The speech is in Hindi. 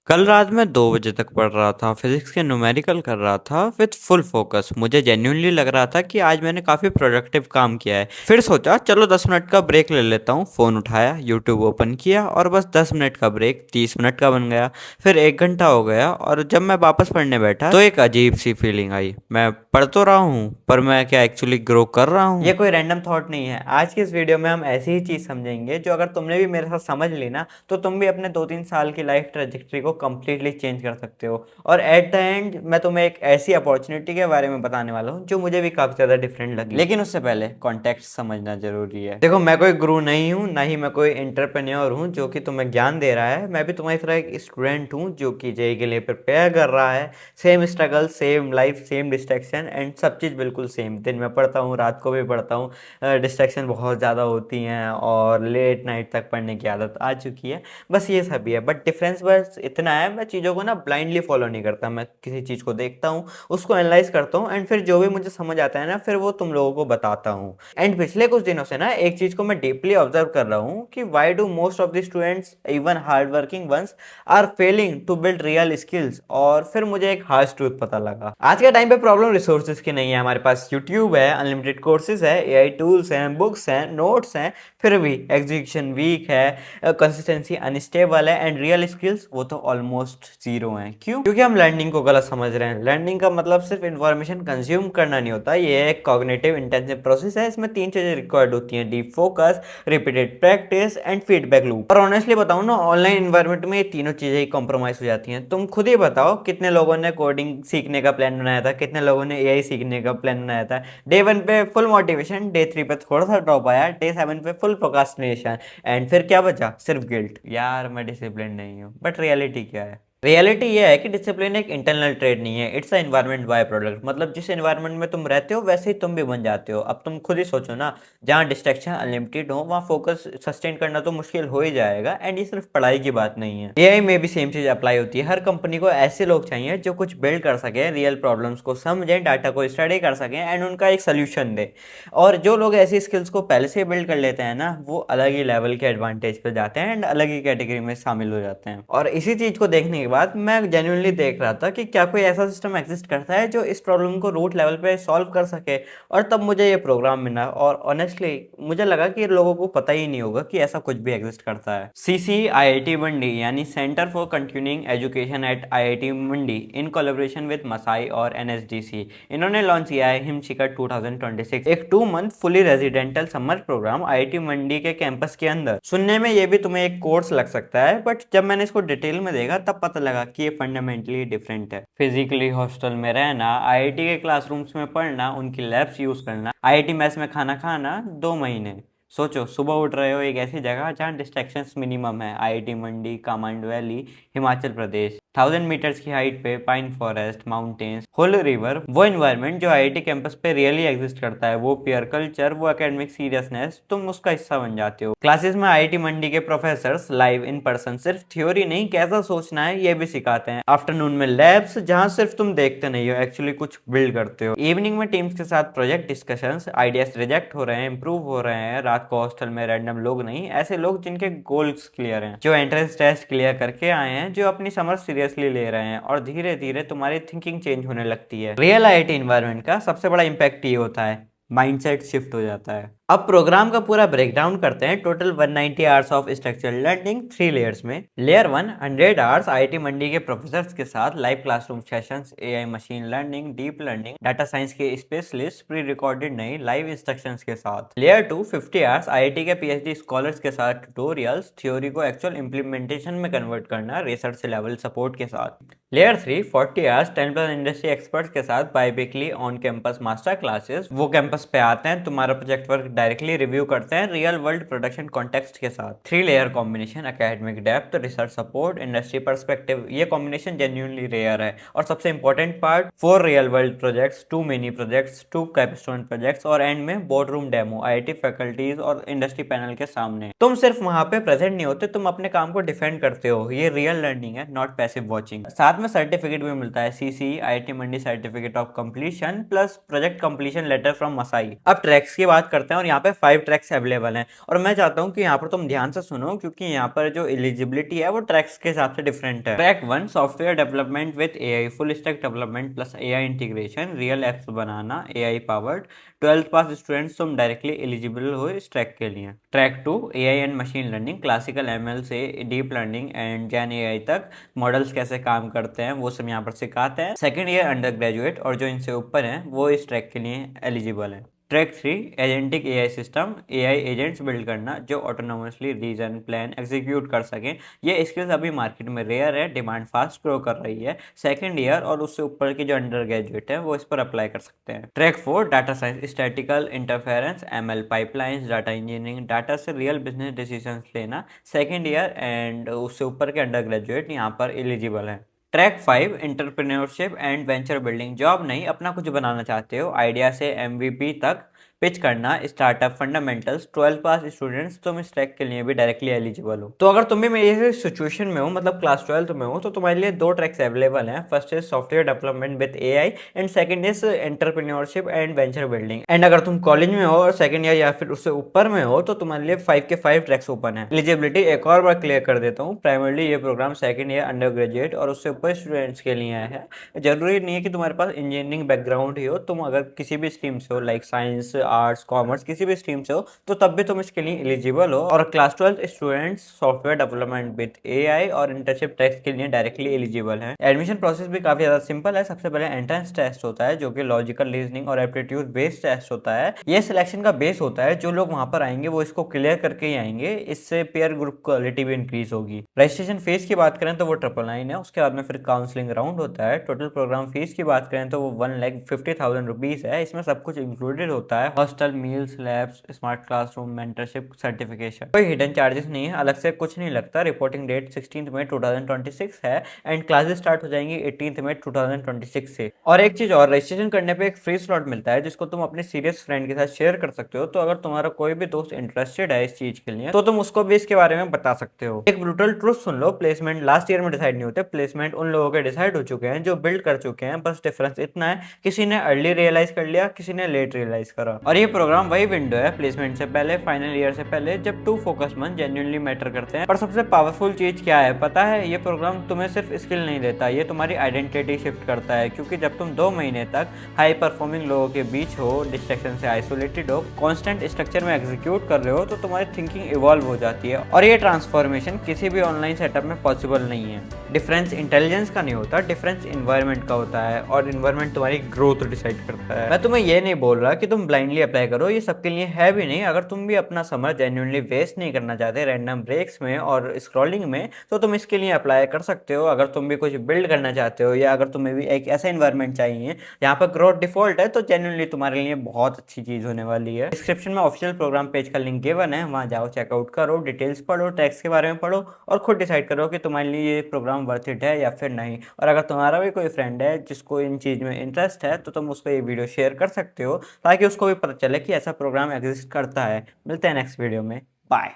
कल रात मैं 2 बजे तक पढ़ रहा था, फिजिक्स के न्यूमेरिकल कर रहा था विद फुल फोकस। मुझे जेन्युइनली लग रहा था कि आज मैंने काफ़ी प्रोडक्टिव काम किया है। फिर सोचा चलो 10 मिनट का ब्रेक ले लेता हूँ। फ़ोन उठाया, यूट्यूब ओपन किया और बस 10 मिनट का ब्रेक 30 मिनट का बन गया। फिर 1 घंटा हो गया और जब मैं वापस पढ़ने बैठा तो एक अजीब सी फीलिंग आई। मैं पढ़ तो रहा हूँ पर मैं क्या एक्चुअली ग्रो कर रहा हूँ? ये कोई रैंडम थॉट नहीं है। आज की इस वीडियो में हम ऐसी ही चीज़ समझेंगे जो अगर तुमने भी मेरे साथ समझ ली ना तो तुम भी अपने 2-3 साल की लाइफ ट्रेजेक्ट्री को कंप्लीटली चेंज कर सकते हो। और एट द एंड मैं तुम्हें एक ऐसी अपॉर्चुनिटी के बारे में बताने वाला हूँ जो मुझे भी काफ़ी ज़्यादा डिफरेंट लगी। लेकिन उससे पहले कॉन्टेक्स्ट समझना जरूरी है। देखो, मैं कोई गुरु नहीं हूँ, ना ही मैं कोई एंटरप्रेन्योर हूँ जो कि तुम्हें ज्ञान दे रहा है। मैं भी तुम्हारी तरह एक स्टूडेंट हूँ जो कि जेई के लिए प्रिपेयर कर रहा है। Same struggle, same life, same distraction and सब चीज़ बिल्कुल सेम। दिन में पढ़ता हूँ, रात को भी पढ़ता हूँ। डिस्ट्रैक्शन बहुत ज़्यादा होती हैं और लेट नाइट तक पढ़ने की आदत आ चुकी है। बस ये सब ही है, बट डिफरेंस बस इतना है, मैं चीज़ों को ना ब्लाइंडली फॉलो नहीं करता। मैं किसी चीज़ को देखता हूँ, उसको एनालाइज करता हूँ एंड फिर जो भी मुझे समझ आता है ना फिर वो तुम लोगों को बताता हूँ। एंड पिछले कुछ दिनों से ना एक चीज़ को मैं डीपली ऑब्जर्व कर रहा हूँ कि why do most of the students, even hard working ones, are failing to build real skills. और फिर मुझे एक हार्श ट्रूथ पता लगा। आज के टाइम पे प्रॉब्लम रिसोर्सेज की नहीं है। हमारे पास यूट्यूब है, अनलिमिटेड कोर्सेज है, एआई टूल्स हैं, बुक्स हैं, नोट्स हैं, फिर भी एग्जीक्यूशन वीक है, कंसिस्टेंसी अनस्टेबल है एंड रियल स्किल्स वो तो ऑलमोस्ट जीरो हैं। क्यों? क्योंकि हम लर्निंग को गलत समझ रहे हैं। लर्निंग का मतलब सिर्फ इन्फॉर्मेशन कंज्यूम करना नहीं होता, ये एक कॉग्निटिव इंटेंसिव प्रोसेस है। इसमें 3 चीजें रिक्वायर्ड होती हैं: deep focus, repeated practice and feedback loop. और ऑनेस्टली बताऊं ना, ऑनलाइन एनवायरनमेंट में ये तीनों चीजें ही कॉम्प्रोमाइज हो जाती हैं। तुम खुद ही बताओ, कितने लोगों ने कोडिंग सीखने का प्लान बनाया था, कितने लोगों ने एआई सीखने का प्लान बनाया था। डे 1 पे फुल मोटिवेशन, डे 3 पे थोड़ा सा ड्रॉप आया, डे 7 पे फुल प्रोक्रास्टिनेशन एंड फिर क्या बचा? सिर्फ गिल्ट। यार मैं डिसिप्लिन नहीं हूँ। बट रियलिटी क्या है? रियलिटी ये है कि डिसिप्लिन एक इंटरनल ट्रेड नहीं है, it's a environment by product. मतलब जिस एनवायरनमेंट में तुम रहते हो वैसे ही तुम भी बन जाते हो। अब तुम खुद ही सोचो ना, जहाँ डिस्ट्रैक्शन अनलिमिटेड हो वहाँ फोकस सस्टेन करना तो मुश्किल हो ही जाएगा। एंड ये सिर्फ पढ़ाई की बात नहीं है, एआई में भी सेम चीज अप्लाई होती है। हर कंपनी को ऐसे लोग चाहिए जो कुछ बिल्ड कर सके, रियल प्रॉब्लम्स को समझें, डाटा को स्टडी कर सकें एंड उनका एक सोल्यूशन दे। और जो लोग ऐसी स्किल्स को पहले से बिल्ड कर लेते हैं ना, वो अलग ही लेवल के एडवांटेज पे जाते हैं एंड अलग ही कैटेगरी में शामिल हो जाते हैं। और इसी चीज को देखने के बाद मैं जेन्युइनली देख रहा था कि क्या कोई ऐसा सिस्टम एग्जिस्ट करता है जो इस प्रॉब्लम को रूट लेवल पे सॉल्व कर सके। और तब मुझे ये प्रोग्राम मिला और ऑनेस्टली मुझे लगा कि लोगों को पता ही नहीं होगा कि ऐसा कुछ भी एग्जिस्ट करता है। CCIIT मंडी यानी centre for continuing education at IIT Mandi in collaboration with Masai और NSDC, इन्होंने लॉन्च किया है हिमशिखर 2026, एक 2 month fully residential summer programme IIT Mandi के कैंपस के अंदर। सुनने में ये भी तुम्हें एक कोर्स लग सकता है, बट जब मैंने इसको डिटेल में देखा तब पता लगा कि ये फंडामेंटली डिफरेंट है। फिजिकली हॉस्टल में रहना, IIT के क्लासरूम्स में पढ़ना, उनकी लैब्स यूज करना, IIT मेस में खाना खाना 2 महीने। सोचो, सुबह उठ रहे हो एक ऐसी जगह जहाँ डिस्ट्रैक्शंस मिनिमम है, IIT Mandi, Kamand valley, Himachal Pradesh. 1000 metres की हाइट पे pine forest, mountains, whole river, वो एनवायरनमेंट जो IIT कैंपस पे रियली एग्जिस्ट करता है, वो पीयर कल्चर, वो एकेडमिक सीरियसनेस, तुम उसका हिस्सा बन जाते हो। क्लासेस में IIT मंडी के प्रोफेसर्स लाइव इन पर्सन सिर्फ थ्योरी नहीं, कैसा सोचना है ये भी सिखाते हैं। आफ्टरनून में लैब्स जहाँ सिर्फ तुम देखते नहीं हो, एक्चुअली कुछ बिल्ड करते हो। इवनिंग में टीम्स के साथ प्रोजेक्ट डिस्कशंस, आइडियाज रिजेक्ट हो रहे हैं, इंप्रूव हो रहे हैं। रात को हॉस्टल में रैंडम लोग नहीं, ऐसे लोग जिनके गोल्स क्लियर हैं, जो एंट्रेंस टेस्ट क्लियर करके आए हैं, जो अपनी समझ सीरियसली ले रहे हैं। और धीरे धीरे तुम्हारी थिंकिंग चेंज होने लगती है। रियल IIT एनवायरनमेंट का सबसे बड़ा इंपैक्ट ये होता है, माइंडसेट शिफ्ट हो जाता है। अब प्रोग्राम का पूरा ब्रेकडाउन करते हैं। Total 190 hours of structural learning 3 layers में। लेयर 1 100 आवर्स IIT मंडी के प्रोफेसर्स के साथ live classroom sessions, AI machine learning, deep learning, data science के स्पेशलिस्ट, प्री रिकॉर्डेड नहीं लाइव इंस्ट्रक्शंस के साथ। लेयर 2 50 आवर्स IIT के PhD स्कॉलर्स के साथ ट्यूटोरियल्स, थ्योरी को एक्चुअल इंप्लीमेंटेशन में कन्वर्ट करना, रिसर्च लेवल सपोर्ट के साथ। लेयर 3 40 आवर्स 10+ इंडस्ट्री एक्सपर्ट्स के साथ by-weekly on campus master classes, वो कैंपस पे आते हैं, तुम्हारा प्रोजेक्ट वर्क डायरेक्टली रिव्यू करते हैं, रियल वर्ल्ड प्रोडक्शन कॉन्टेक्स्ट के साथ। 3 layer combination, academic depth, research support, industry perspective, ये कॉम्बिनेशन जेन्युइनली रेयर है। और सबसे important part, 4 real world projects, 2 mini projects, 2 capstone projects और एंड में board room demo IIT faculties और इंडस्ट्री पैनल के सामने। तुम सिर्फ वहां पे प्रेजेंट नहीं होते, तुम अपने काम को डिफेंड करते हो। ये रियल लर्निंग है, नॉट पैसिव वॉचिंग। साथ साथ में सर्टिफिकेट भी मिलता है, CC IIT Mandi certificate of completion plus project completion letter from Masai. अब ट्रैक्स की बात करते हैं और यहाँ पे 5 ट्रैक्स अवेलेबल हैं और मैं चाहता हूँ कि यहाँ पर तुम ध्यान से सुनो क्योंकि यहाँ पर जो एलिजिबिलिटी है वो ट्रैक्स के हिसाब से डिफरेंट है। Track 1 software development with AI, full stack development plus AI integration, real apps banana, AI powered. 12th pass students तुम डायरेक्टली एलिजिबल हो इस ट्रैक के लिए। Track 2 AI and machine learning, classical ML से deep learning and Jain AI तक मॉडल्स कैसे काम करते हैं वो सब यहाँ पर सिखाते हैं। सेकेंड ईयर अंडर ग्रेजुएट और जो इनसे ऊपर हैं वो इस ट्रैक के लिए एलिजिबल है। Track 3 agentic AI system, AI agents build करना जो ऑटोनोमसली रीजन प्लान एग्जीक्यूट कर सकें। ये स्किल्स अभी मार्केट में रेयर है, डिमांड फास्ट ग्रो कर रही है। सेकंड ईयर और उससे ऊपर के जो अंडर ग्रेजुएट है वो इस पर अप्लाई कर सकते हैं। Track 4 data science, statistical interference, ML pipelines, data engineering, data से रियल बिजनेस डिसीजंस लेना। सेकेंड ईयर एंड उससे ऊपर के अंडर ग्रेजुएट यहाँ पर एलिजिबल है। Track 5 entrepreneurship and venture building, job नहीं अपना कुछ बनाना चाहते हो, आइडिया से MVP तक पिच करना, स्टार्टअप फंडामेंटल्स। 12 पास स्टूडेंट्स तुम इस ट्रैक के लिए भी डायरेक्टली एलिजिबल हो। तो अगर तुम भी मेरी सिचुएशन में हो, मतलब क्लास 12 में हो, तो तुम्हारे लिए 2 ट्रैक्स अवेलेबल हैं। First is software development with AI and second is entrepreneurship and venture building. And अगर तुम कॉलेज में हो और सेकंड ईयर या फिर उससे ऊपर में हो तो तुम्हारे लिए 5 के 5 ट्रैक्स ओपन है। एलिजिबिलिटी एक और बार क्लियर कर देता हूँ, प्राइमरली ये programme second year undergraduate और उससे ऊपर स्टूडेंट्स के लिए है। जरूरी नहीं है कि तुम्हारे पास इंजीनियरिंग बैकग्राउंड ही हो, तुम अगर किसी भी स्ट्रीम से हो, लाइक साइंस, आर्ट्स, कॉमर्स, किसी भी स्ट्रीम से हो तो तब भी तुम इसके लिए एलिजिबल हो। और class 12 students software development with AI और इंटर्नशिप ट्रैक्स के लिए डायरेक्टली एलिजिबल है। एडमिशन प्रोसेस भी काफी ज्यादा सिंपल है। सबसे पहले एंट्रेंस टेस्ट होता है जो कि लॉजिकल रीजनिंग और एप्टीट्यूड बेस्ड टेस्ट होता है। ये सिलेक्शन का बेस होता है, जो लोग वहां पर आएंगे वो इसको क्लियर करके ही आएंगे। इससे पेयर ग्रुप क्वालिटी भी इंक्रीज होगी। रजिस्ट्रेशन फीस की बात करें तो वो 999 है। उसके बाद में फिर काउंसलिंग राउंड होता है। टोटल प्रोग्राम फीस की बात करें तो वो 1,50,000 रुपीज है। इसमें सब कुछ इंक्लूडेड होता है, hostel, meals, labs, smart classroom, mentorship, certification. कोई हिडन चार्जेस नहीं है, अलग से कुछ नहीं लगता। रिपोर्टिंग डेट 16 मई 2026 है एंड क्लासेस स्टार्ट हो जाएंगी 18 मई 2026 से। और एक चीज और, रजिस्ट्रेशन करने पे एक फ्री स्लॉट मिलता है जिसको तुम अपने सीरियस फ्रेंड के साथ शेयर कर सकते हो। तो अगर तुम्हारा कोई भी दोस्त इंटरेस्टेड है इस चीज के लिए तो तुम उसको भी इसके बारे में बता सकते हो। एक ब्रूटल ट्रूथ सुन लो, प्लेसमेंट लास्ट ईयर में डिसाइड नहीं होते, प्लेसमेंट उन लोगों के डिसाइड हो चुके हैं जो बिल्ड कर चुके हैं। बस डिफरेंस इतना है, किसी ने अर्ली रियलाइज कर लिया, किसी ने लेट रियलाइज करा। और ये प्रोग्राम वही विंडो है प्लेसमेंट से पहले, फाइनल ईयर से पहले, जब 2 फोकस मंथ जेन्युइनली मैटर करते हैं। पर सबसे पावरफुल चीज क्या है पता है? ये प्रोग्राम तुम्हें सिर्फ स्किल नहीं देता, ये तुम्हारी आइडेंटिटी शिफ्ट करता है। क्योंकि जब तुम 2 महीने तक हाई परफॉर्मिंग लोगों के बीच हो, डिस्ट्रैक्शन से आइसोलेटेड हो, कांस्टेंट स्ट्रक्चर में एग्जीक्यूट कर रहे हो, तो तुम्हारी थिंकिंग इवॉल्व हो जाती है। और ये ट्रांसफॉर्मेशन किसी भी ऑनलाइन सेटअप में पॉसिबल नहीं है। डिफरेंस इंटेलिजेंस का नहीं होता, डिफरेंस इन्वायरमेंट का होता है और इन्वायरमेंट तुम्हारी ग्रोथ डिसाइड करता है। मैं तुम्हें ये नहीं बोल रहा कि तुम ब्लाइंडली अप्लाई करो, ये सबके लिए है भी नहीं। अगर तुम भी अपना समर जेन्युइनली वेस्ट नहीं करना चाहते रैंडम ब्रेक्स में और स्क्रॉलिंग में, तो तुम इसके लिए अप्लाई कर सकते हो। अगर तुम भी कुछ बिल्ड करना चाहते हो या अगर तुम्हें भी एक ऐसा इन्वायरमेंट चाहिए यहाँ पर ग्रोथ डिफॉल्ट है, तो जेन्युइनली तुम्हारे लिए बहुत अच्छी चीज होने वाली है। डिस्क्रिप्शन में ऑफिशियल प्रोग्राम पेज का लिंक गिवन है, वहां जाओ, चेकआउट करो, डिटेल्स पढ़ो, टैक्स के बारे में पढ़ो और खुद डिसाइड करो कि तुम्हारे लिए ये प्रोग्राम वर्थ इट है या फिर नहीं। और अगर तुम्हारा भी कोई फ्रेंड है जिसको इन चीज में इंटरेस्ट है तो तुम उसको ये वीडियो शेयर कर सकते हो ताकि उसको भी पता चले कि ऐसा प्रोग्राम एग्जिस्ट करता है। मिलते हैं नेक्स्ट वीडियो में, बाय।